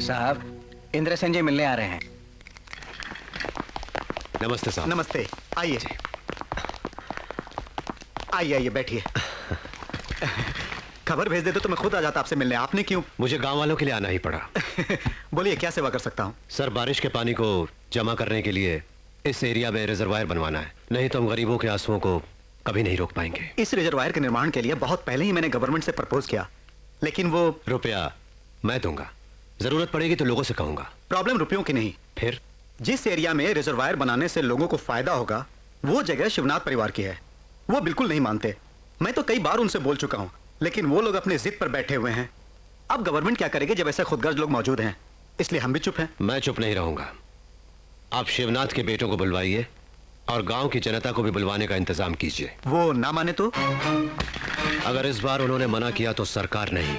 साहब, इंद्र सेन जी मिलने आ रहे हैं। नमस्ते साहब। नमस्ते, आइए आइए आइए बैठिए। खबर भेज दे तो मैं खुद आ जाता आपसे मिलने, आपने क्यों? मुझे गांव वालों के लिए आना ही पड़ा। बोलिए क्या सेवा कर सकता हूँ? सर, बारिश के पानी को जमा करने के लिए इस एरिया में रिजर्वायर बनवाना है, नहीं तो हम गरीबों के आंसुओं को कभी नहीं रोक पाएंगे। इस रिजर्वायर के निर्माण के लिए बहुत पहले ही मैंने गवर्नमेंट से प्रपोज किया, लेकिन वो रुपया मैं दूंगा, जरूरत पड़ेगी तो लोगों से कहूंगा। प्रॉब्लम रुपयों की नहीं, फिर जिस एरिया में रिजर्वायर बनाने से लोगों को फायदा होगा वो जगह शिवनाथ परिवार की है। वो बिल्कुल नहीं मानते। मैं तो कई बार उनसे बोल चुका हूं, लेकिन वो लोग अपनी जिद पर बैठे हुए हैं। अब गवर्नमेंट क्या करेगी जब ऐसे खुदगर्ज लोग मौजूद हैं? इसलिए हम भी चुप हैं। मैं चुप नहीं रहूंगा। आप शिवनाथ के बेटों को बुलवाइए और गांव की जनता को भी बुलवाने का इंतजाम कीजिए। वो ना माने तो? अगर इस बार उन्होंने मना किया तो सरकार नहीं,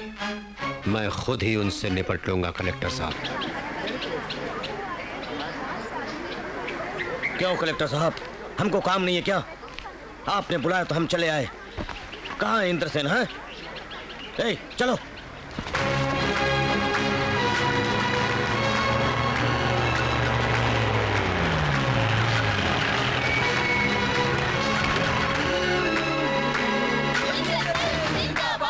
मैं खुद ही उनसे निपट लूंगा। कलेक्टर साहब। क्यों कलेक्टर साहब, हमको काम नहीं है क्या? आपने बुलाया तो हम चले आए। कहाँ है इंद्रसेन? है चलो।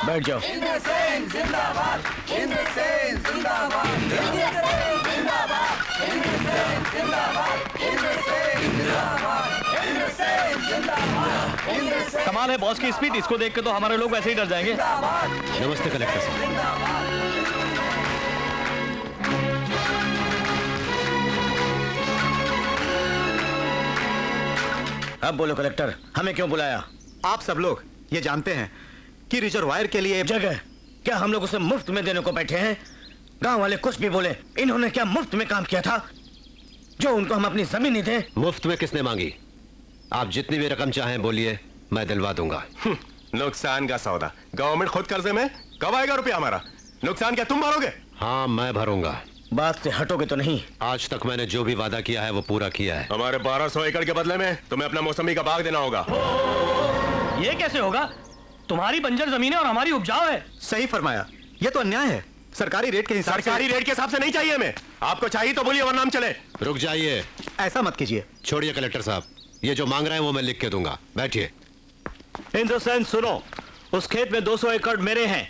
बैठ जाओ। इंद्रसेन जिंदाबाद, इंद्रसेन जिंदाबाद, इंद्रसेन जिंदाबाद, इंद्रसेन जिंदाबाद, इंद्रसेन जिंदाबाद, इंद्रसेन जिंदाबाद, इंद्रसेन। कमाल है बॉस की स्पीड, इसको देख के तो हमारे लोग वैसे ही डर जाएंगे। नमस्ते कलेक्टर साहब। अब बोलो कलेक्टर, हमें क्यों बुलाया? आप सब लोग ये जानते हैं कि रिजर्वायर के लिए जगह क्या हम लोग उसे मुफ्त में देने को बैठे हैं? गांव वाले कुछ भी बोले, इन्होंने क्या मुफ्त में काम किया था जो उनको हम अपनी जमीन नहीं दे? मुफ्त में किसने मांगी? आप जितनी भी रकम चाहें बोलिए, मैं दिलवा दूंगा। नुकसान का सौदा, गवर्नमेंट खुद कर्जे में, कब आएगा रुपया हमारा? नुकसान क्या तुम भरोगे? हाँ, मैं भरूंगा। बात से हटोगे तो नहीं? आज तक मैंने जो भी वादा किया है वो पूरा किया है। हमारे 1200 एकड़ के बदले में तुम्हें अपना मौसमी का बाग देना होगा। ये कैसे होगा? तुम्हारी बंजर जमीन है और हमारी उपजाऊ है। सही फरमाया, ये तो अन्याय है। सरकारी रेट के हिसाब से। सरकारी रेट के हिसाब से नहीं चाहिए हमें। आपको चाहिए तो बोलिए वरना हम चले। रुक जाइए। ऐसा मत कीजिए। छोड़िए कलेक्टर साहब, ये जो मांग रहे हैं वो मैं लिख के दूंगा। बैठिए। इंद्रसेन सुनो, उस खेत में 200 एकड़ मेरे हैं।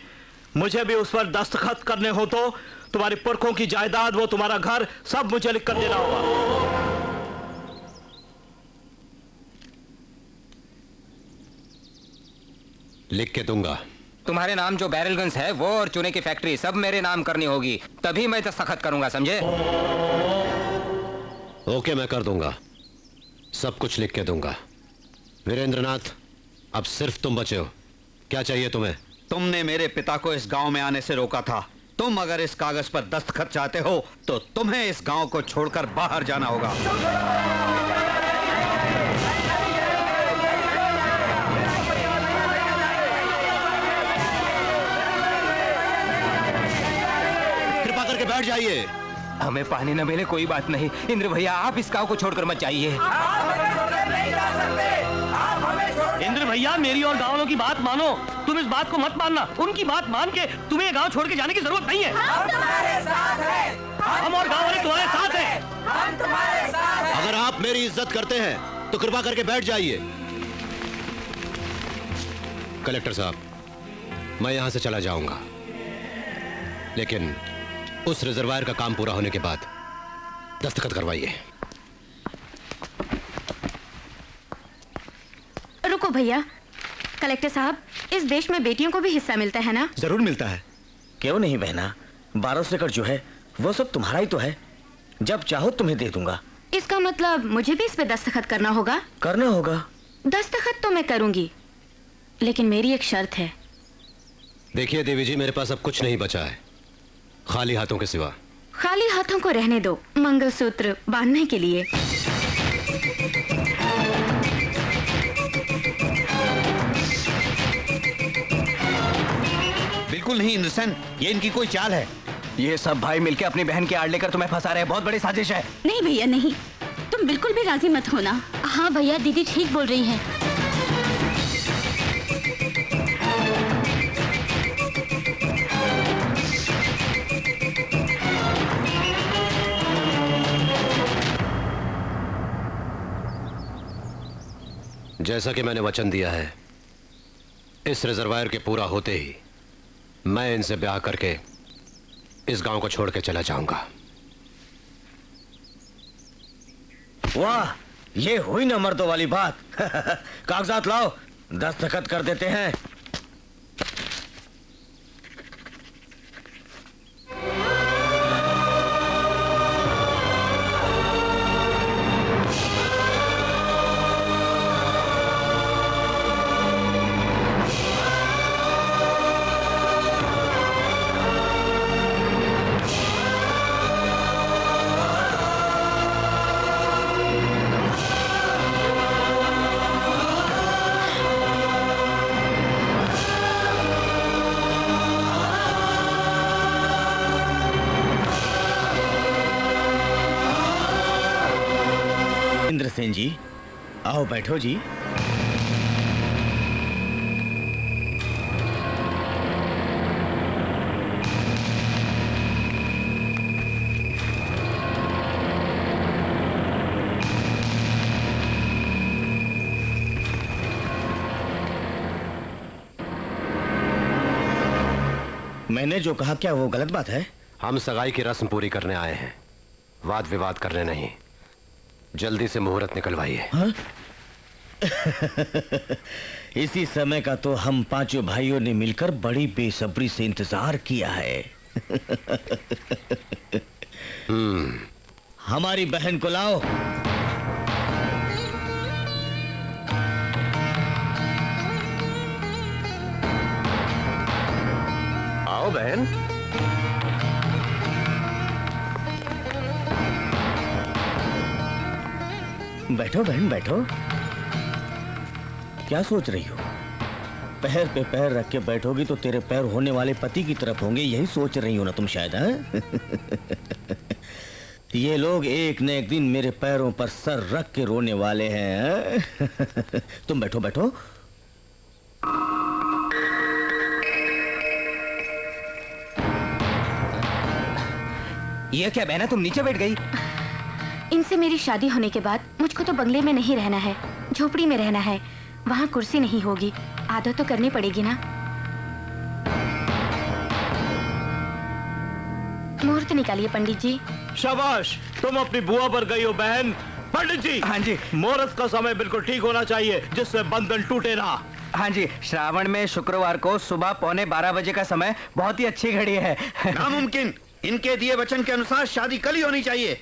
मुझे भी उस पर दस्तखत करने हो तो तुम्हारी पुरखों की जायदाद, वो तुम्हारा घर, सब मुझे लिख कर देना होगा। लिख के दूंगा। तुम्हारे नाम जो बैरलगंज है वो और चूने की फैक्ट्री सब मेरे नाम करनी होगी, तभी मैं दस्तखत करूंगा, समझे? ओके, मैं कर दूंगा। सब कुछ लिख के दूंगा। वीरेंद्रनाथ, अब सिर्फ तुम बचे हो। क्या चाहिए तुम्हें? तुमने मेरे पिता को इस गांव में आने से रोका था। तुम अगर इस कागज पर दस्तखत चाहते हो तो तुम्हें इस गांव को छोड़कर बाहर जाना होगा। कृपा करके बैठ जाइए। हमें पानी न मिले कोई बात नहीं, इंद्र भैया आप इस गांव को छोड़कर मत जाइए। इंद्र भैया, मेरी और गाँव वालों की बात मानो। तुम इस बात को मत मानना। उनकी बात मान के तुम्हें गांव छोड़ के जाने की जरूरत नहीं है। हम तुम्हारे साथ हैं। हम और गाँव वाले तुम्हारे साथ हैं। हम तुम्हारे साथ हैं। अगर आप मेरी इज्जत करते हैं तो कृपा करके बैठ जाइए। कलेक्टर साहब, मैं यहां से चला जाऊंगा, लेकिन उस रिजर्वायर का काम पूरा होने के बाद दस्तखत करवाइए। रुको भैया, कलेक्टर साहब, इस देश में बेटियों को भी हिस्सा मिलता है ना? जरूर मिलता है। क्यों नहीं बहना, 1200 एकड़ जो है वो सब तुम्हारा ही तो है। जब चाहो तुम्हें दे दूंगा। इसका मतलब मुझे भी इस पे दस्तखत करना होगा? करना होगा। दस्तखत तो मैं करूंगी, लेकिन मेरी एक शर्त है। देखिए देवी जी, मेरे पास अब कुछ नहीं बचा है खाली हाथों के सिवा। खाली हाथों को रहने दो, मंगलसूत्र बांधने के लिए। बिल्कुल नहीं इंद्रसेन, ये इनकी कोई चाल है। ये सब भाई मिलके अपनी बहन की आड़ लेकर तुम्हें फंसा रहे हैं। बहुत बड़ी साजिश है। नहीं भैया नहीं, तुम बिल्कुल भी राजी मत होना। हाँ भैया, दीदी ठीक बोल रही हैं। जैसा कि मैंने वचन दिया है, इस रिजर्वायर के पूरा होते ही मैं इनसे ब्याह करके इस गांव को छोड़ के चला जाऊंगा। वाह, ये हुई ना मर्दों वाली बात। कागजात लाओ, दस्तखत कर देते हैं। इंद्रसेन जी, आओ बैठो जी। मैंने जो कहा क्या वो गलत बात है? हम सगाई की रस्म पूरी करने आए हैं, वाद विवाद करने नहीं। जल्दी से मुहूर्त निकलवाइए। इसी समय का तो हम पांचों भाइयों ने मिलकर बड़ी बेसब्री से इंतजार किया है। हमारी बहन को लाओ। आओ बहन। बैठो बहन बैठो। क्या सोच रही हो? पैर पे पैर रख के बैठोगी तो तेरे पैर होने वाले पति की तरफ होंगे, यही सोच रही हो ना तुम शायद? ये लोग एक न एक दिन मेरे पैरों पर सर रख के रोने वाले हैं। तुम बैठो बैठो। ये क्या बहना, तुम नीचे बैठ गई? इनसे मेरी शादी होने के बाद मुझको तो बंगले में नहीं रहना है, झोपड़ी में रहना है। वहाँ कुर्सी नहीं होगी, आदत तो करनी पड़ेगी ना। मुहूर्त निकालिए पंडित जी। शाबाश, तुम अपनी बुआ पर गई हो बहन। पंडित जी। हाँ जी। मुहूर्त का समय बिल्कुल ठीक होना चाहिए, जिससे बंधन टूटे ना। हाँ जी, श्रावण में शुक्रवार को सुबह 11:15 बजे का समय बहुत ही अच्छी घड़ी है। नामुमकिन। इनके दिए वचन के अनुसार शादी कल ही होनी चाहिए।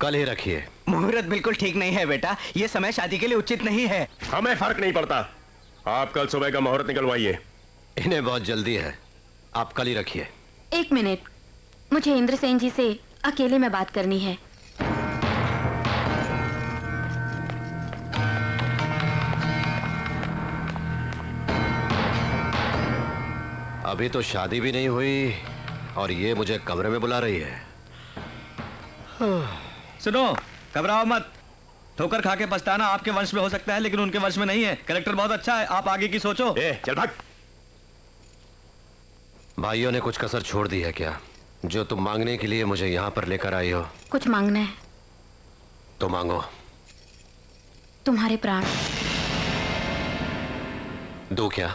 कल ही रखिए। मुहूर्त बिल्कुल ठीक नहीं है बेटा, ये समय शादी के लिए उचित नहीं है। हमें फर्क नहीं पड़ता, आप कल सुबह का मुहूर्त निकलवाइए। इन्हें बहुत जल्दी है, आप कल ही रखिए। एक मिनट, मुझे इंद्रसेन जी से अकेले में बात करनी है। अभी तो शादी भी नहीं हुई और ये मुझे कमरे में बुला रही है। सुनो, घबराओ मत। ठोकर खा के पछताना आपके वंश में हो सकता है, लेकिन उनके वंश में नहीं है। कैरेक्टर बहुत अच्छा है, आप आगे की सोचो। चल भाग। भाइयों ने कुछ कसर छोड़ दी है क्या, जो तुम मांगने के लिए मुझे यहाँ पर लेकर आई हो? कुछ मांगना है तो मांगो। तुम्हारे प्राण। दो क्या?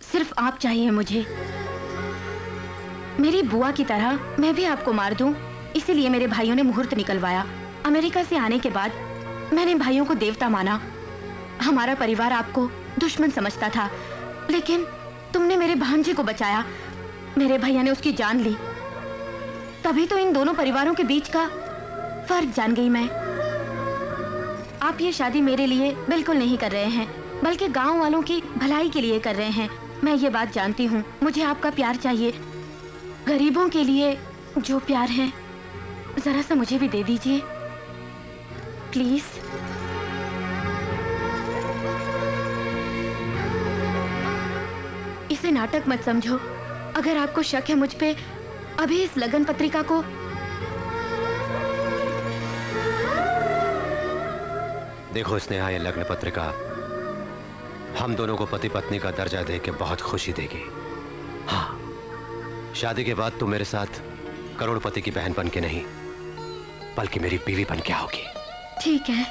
सिर्फ आप चाहिए मुझे। मेरी बुआ की तरह मैं भी आपको मार दूं, इसीलिए मेरे भाइयों ने मुहूर्त निकलवाया। अमेरिका से आने के बाद मैंने भाइयों को देवता माना। हमारा परिवार आपको दुश्मन समझता था, लेकिन तुमने मेरे भांजे को बचाया। मेरे भैया ने उसकी जान ली, तभी तो इन दोनों परिवारों के बीच का फर्क जान गई मैं। आप ये शादी मेरे लिए बिल्कुल नहीं कर रहे हैं, बल्कि गांव वालों की भलाई के लिए कर रहे हैं। मैं ये बात जानती हूँ। मुझे आपका प्यार चाहिए, गरीबों के लिए जो प्यार है, जरा सा मुझे भी दे दीजिए प्लीज। इसे नाटक मत समझो। अगर आपको शक है मुझ पे, अभी इस लगन पत्रिका को देखो स्नेहा, ये लग्न पत्रिका हम दोनों को पति पत्नी का दर्जा देके बहुत खुशी देगी। हाँ, शादी के बाद तुम मेरे साथ करोड़पति की बहन बन के नहीं, बल्कि मेरी बीवी बन के आओगी। ठीक है।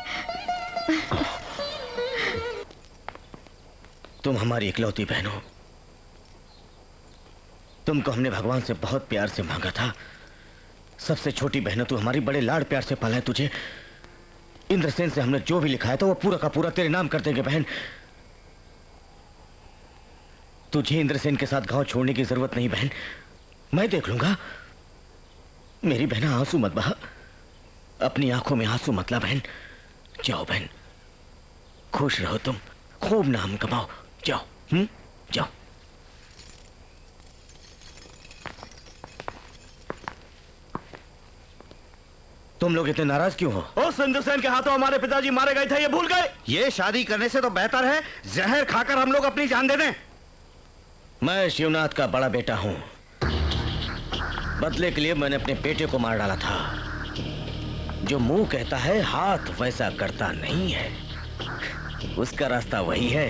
तुम हमारी इकलौती बहन हो। तुमको हमने भगवान से बहुत प्यार से मांगा था। सबसे छोटी बहन हो तू, हमारी बड़े लाड़ प्यार से पाला है तुझे। इंद्रसेन से हमने जो भी लिखाया था वो पूरा का पूरा तेरे नाम कर देंगे बहन। तुझे इंद्रसेन के साथ गांव छोड़ने की जरूरत नहीं बहन, मैं देख लूंगा। मेरी बहन आंसू मत बहा, अपनी आंखों में आंसू मत ला बहन। जाओ बहन, खुश रहो तुम, खूब नाम कमाओ। जाओ, जाओ। तुम लोग इतने नाराज क्यों हो? उस इंद्रसेन के हाथों हमारे पिताजी मारे गए थे, ये भूल गए? ये शादी करने से तो बेहतर है जहर खाकर हम लोग अपनी जान दे दें। मैं शिवनाथ का बड़ा बेटा हूं। बदले के लिए मैंने अपने बेटे को मार डाला था। जो मुंह कहता है हाथ वैसा करता नहीं है। उसका रास्ता वही है,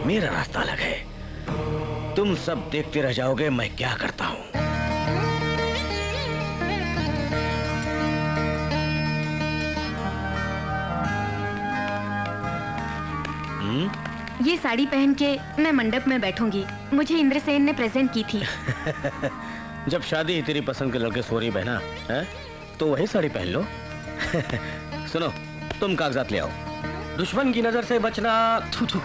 मेरा रास्ता अलग है। तुम सब देखते रह जाओगे मैं क्या करता हूं। ये साड़ी पहन के मैं मंडप में बैठूंगी। मुझे इंद्रसेन ने प्रेजेंट की थी। जब शादी ही तेरी पसंद के लड़के सो रही बहना है तो वही साड़ी पहन लो। सुनो, तुम कागजात ले आओ। दुश्मन की नजर से बचना। थू थू।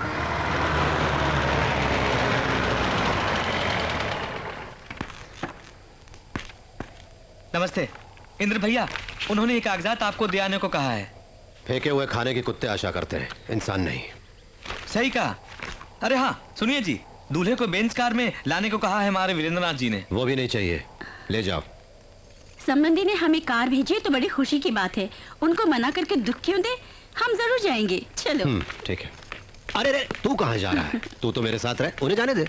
नमस्ते इंद्र भैया, उन्होंने ये कागजात आपको दे आने को कहा है। फेंके हुए खाने के कुत्ते आशा करते हैं, इंसान नहीं। सही कहा। अरे हाँ सुनिए जी, दूल्हे को बेंच कार में लाने को कहा है हमारे वीरेंद्रनाथ जी ने। वो भी नहीं चाहिए, ले जाओ। संबंधी ने हमें कार भेजी तो बड़ी खुशी की बात है। उनको मना करके दुख क्यों दे, हम जरूर जाएंगे। चलो। ठीक है। अरे तू कहाँ जा रहा है? तू तो मेरे साथ रह, उन्हें जाने दे।